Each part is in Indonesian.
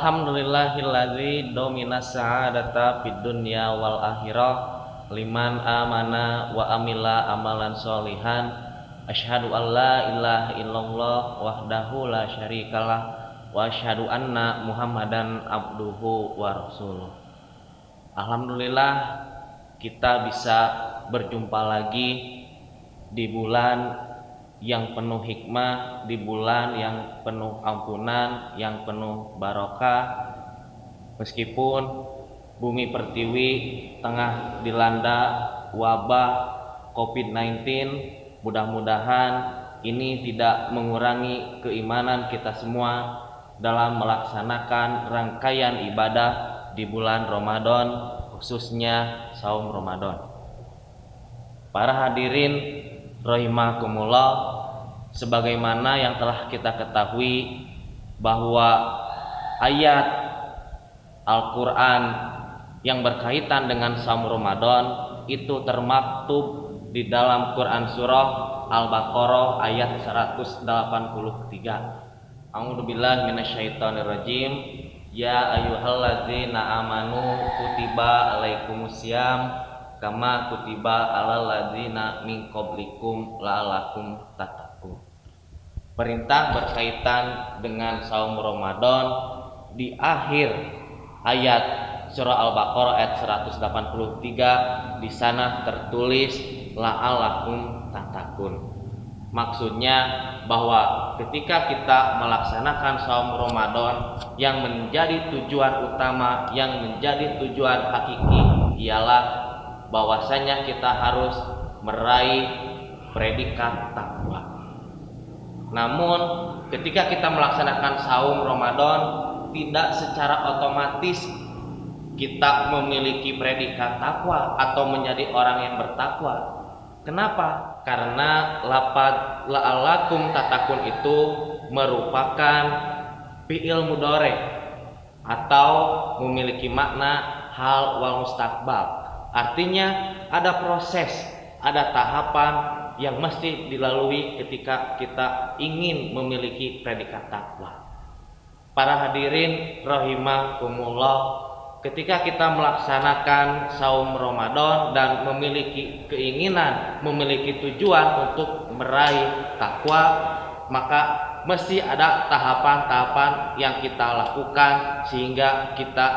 Alhamdulillahilladzi dominas sa'adata fid dunya wal akhirah liman amana wa amila amalan sholihan. Asyhadu an la ilaha illallah wahdahu la syarikalah wa asyhadu anna Muhammadan abduhu wa rasuluh. Alhamdulillah kita bisa berjumpa lagi di bulan yang penuh hikmah, di bulan yang penuh ampunan, yang penuh barokah. Meskipun bumi pertiwi tengah dilanda wabah COVID-19, mudah-mudahan ini tidak mengurangi keimanan kita semua dalam melaksanakan rangkaian ibadah di bulan Ramadan, khususnya saum Ramadan. Para hadirin rahimakumullah, sebagaimana yang telah kita ketahui bahwa ayat Al-Quran yang berkaitan dengan saum Ramadan itu termaktub di dalam Quran surah Al-Baqarah ayat 183. A'udzubillahi minasyaitonirrajim. Ya ayyuhalladzina amanu kutiba alaikumusiyam kama kutiba alal ladzina min qablikum la'allakum tattaqun. Perintah berkaitan dengan saum Ramadan di akhir ayat surah Al-Baqarah ayat 183, di sana tertulis la'allakum tattaqun. Maksudnya bahwa ketika kita melaksanakan saum Ramadan, yang menjadi tujuan utama, yang menjadi tujuan hakiki ialah bahwasanya kita harus meraih predikat takwa. Namun ketika kita melaksanakan saum Ramadan, tidak secara otomatis kita memiliki predikat takwa atau menjadi orang yang bertakwa. Kenapa? Karena lafaz la'allakum tattaqun itu merupakan fi'il mudhari atau memiliki makna hal wal mustaqbal. Artinya ada proses, ada tahapan yang mesti dilalui ketika kita ingin memiliki predikat takwa. Para hadirin rahimakumullah, ketika kita melaksanakan saum Ramadan dan memiliki keinginan, memiliki tujuan untuk meraih takwa, maka mesti ada tahapan-tahapan yang kita lakukan sehingga kita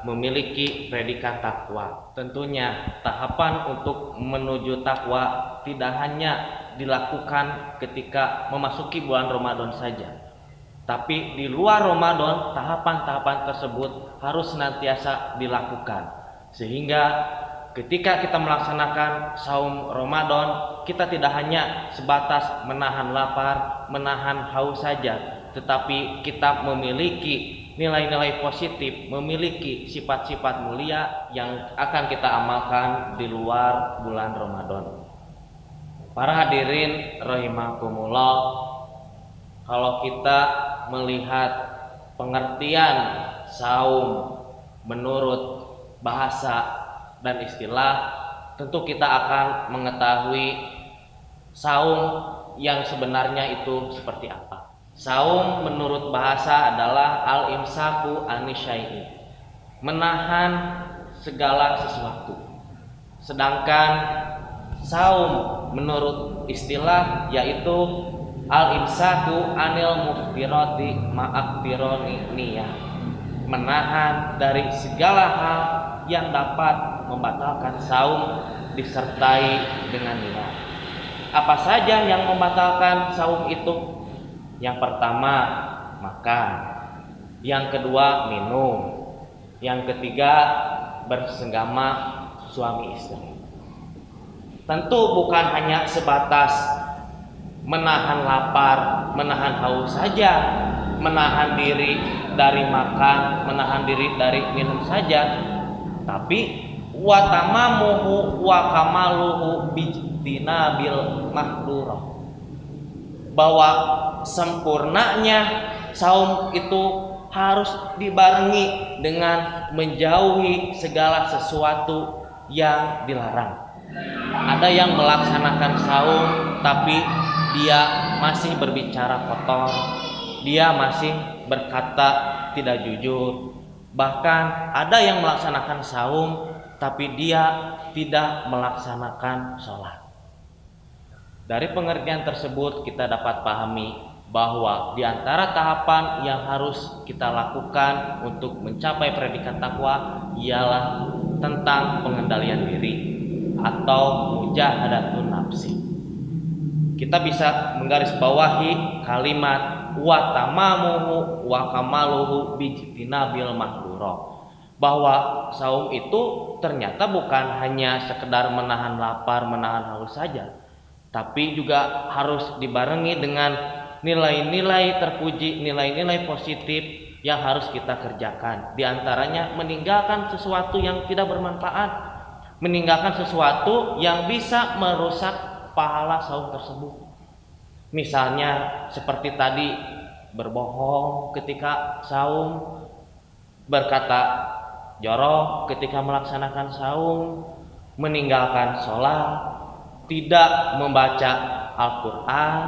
memiliki predikat takwa. Tentunya tahapan untuk menuju takwa tidak hanya dilakukan ketika memasuki bulan Ramadan saja, tapi di luar Ramadan tahapan-tahapan tersebut harus senantiasa dilakukan, sehingga ketika kita melaksanakan saum Ramadan, kita tidak hanya sebatas menahan lapar, menahan haus saja, tetapi kita memiliki nilai-nilai positif, memiliki sifat-sifat mulia yang akan kita amalkan di luar bulan Ramadan. Para hadirin rahimakumullah, kalau kita melihat pengertian saum menurut bahasa dan istilah, tentu kita akan mengetahui saum yang sebenarnya itu seperti apa. Saum menurut bahasa adalah al-imsaku anisyai'i, menahan segala sesuatu. Sedangkan saum menurut istilah yaitu al-imsaku anil muftirati ma'aktironi niyah, menahan dari segala hal yang dapat membatalkan saum disertai dengan niat. Apa saja yang membatalkan saum itu? Yang pertama makan, yang kedua minum, yang ketiga bersenggama suami istri. Tentu bukan hanya sebatas menahan lapar, menahan haus saja, menahan diri dari makan, menahan diri dari minum saja, tapi wa tamamuhu wa kamaluhu bijtinabil mahdurah, bahwa sempurnanya saum itu harus dibarengi dengan menjauhi segala sesuatu yang dilarang. Ada yang melaksanakan saum tapi dia masih berbicara kotor, dia masih berkata tidak jujur. Bahkan ada yang melaksanakan saum tapi dia tidak melaksanakan sholat. Dari pengertian tersebut kita dapat pahami bahwa di antara tahapan yang harus kita lakukan untuk mencapai predikat takwa ialah tentang pengendalian diri atau mujahadatun nafsi. Kita bisa menggarisbawahi kalimat wa tamamuhu wa kamaluhu bijtinabil mahdhurah, bahwa saum itu ternyata bukan hanya sekedar menahan lapar, menahan haus saja, tapi juga harus dibarengi dengan nilai-nilai terpuji, nilai-nilai positif yang harus kita kerjakan. Di antaranya meninggalkan sesuatu yang tidak bermanfaat, meninggalkan sesuatu yang bisa merusak pahala saum tersebut. Misalnya seperti tadi, berbohong ketika saum, berkata jorok ketika melaksanakan saum, meninggalkan sholat, tidak membaca Al-Quran,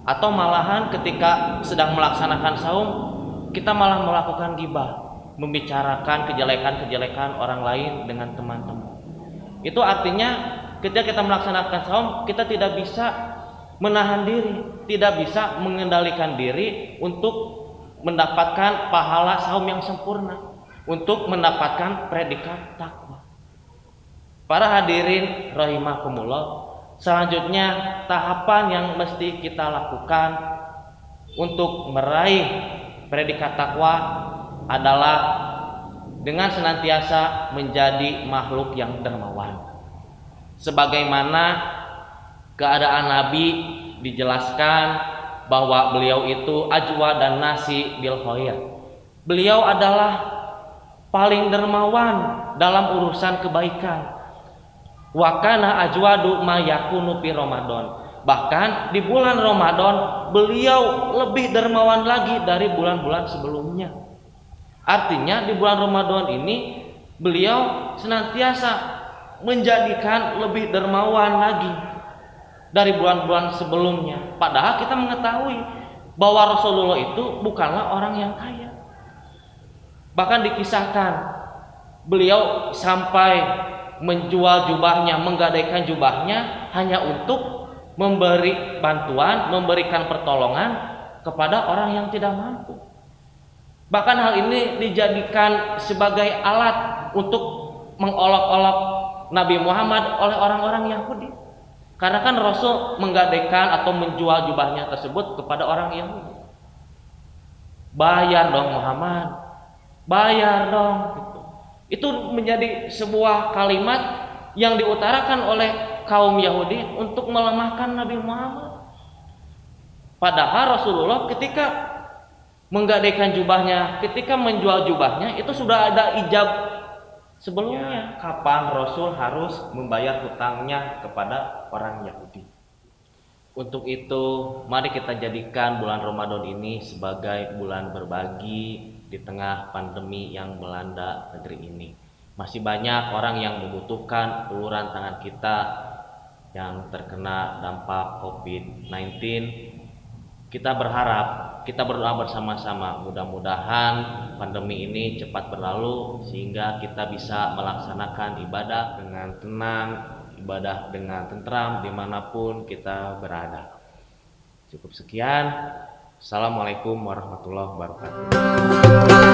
atau malahan ketika sedang melaksanakan saum kita malah melakukan ghibah, membicarakan kejelekan-kejelekan orang lain dengan teman-teman. Itu artinya ketika kita melaksanakan saum kita tidak bisa menahan diri, tidak bisa mengendalikan diri untuk mendapatkan pahala saum yang sempurna, untuk mendapatkan predikat takwa. Para hadirin rahimakumullah, selanjutnya tahapan yang mesti kita lakukan untuk meraih predikat takwa adalah dengan senantiasa menjadi makhluk yang dermawan. Sebagaimana keadaan Nabi dijelaskan bahwa beliau itu ajwa dan nasi bil khair. Beliau adalah paling dermawan dalam urusan kebaikan. Wa kana ajwadu ma yakunu fi Ramadan. Bahkan di bulan Ramadan beliau lebih dermawan lagi dari bulan-bulan sebelumnya. Artinya di bulan Ramadan ini beliau senantiasa menjadikan lebih dermawan lagi dari bulan-bulan sebelumnya. Padahal kita mengetahui bahwa Rasulullah itu bukanlah orang yang kaya. Bahkan dikisahkan beliau sampai menjual jubahnya, menggadaikan jubahnya hanya untuk memberi bantuan, memberikan pertolongan kepada orang yang tidak mampu. Bahkan hal ini dijadikan sebagai alat untuk mengolok-olok Nabi Muhammad oleh orang-orang Yahudi. Karena kan Rasul menggadaikan atau menjual jubahnya tersebut kepada orang Yahudi. Bayar dong Muhammad, bayar dong. Itu menjadi sebuah kalimat yang diutarakan oleh kaum Yahudi untuk melemahkan Nabi Muhammad. Padahal Rasulullah ketika menggadaikan jubahnya, ketika menjual jubahnya itu sudah ada ijab sebelumnya. Kapan Rasul harus membayar hutangnya kepada orang Yahudi. Untuk itu mari kita jadikan bulan Ramadan ini sebagai bulan berbagi di tengah pandemi yang melanda negeri ini. Masih banyak orang yang membutuhkan uluran tangan kita yang terkena dampak COVID-19. Kita berharap, kita berdoa bersama-sama, mudah-mudahan pandemi ini cepat berlalu sehingga kita bisa melaksanakan ibadah dengan tenang, ibadah dengan tentram dimanapun kita berada. Cukup sekian. Assalamualaikum warahmatullahi wabarakatuh.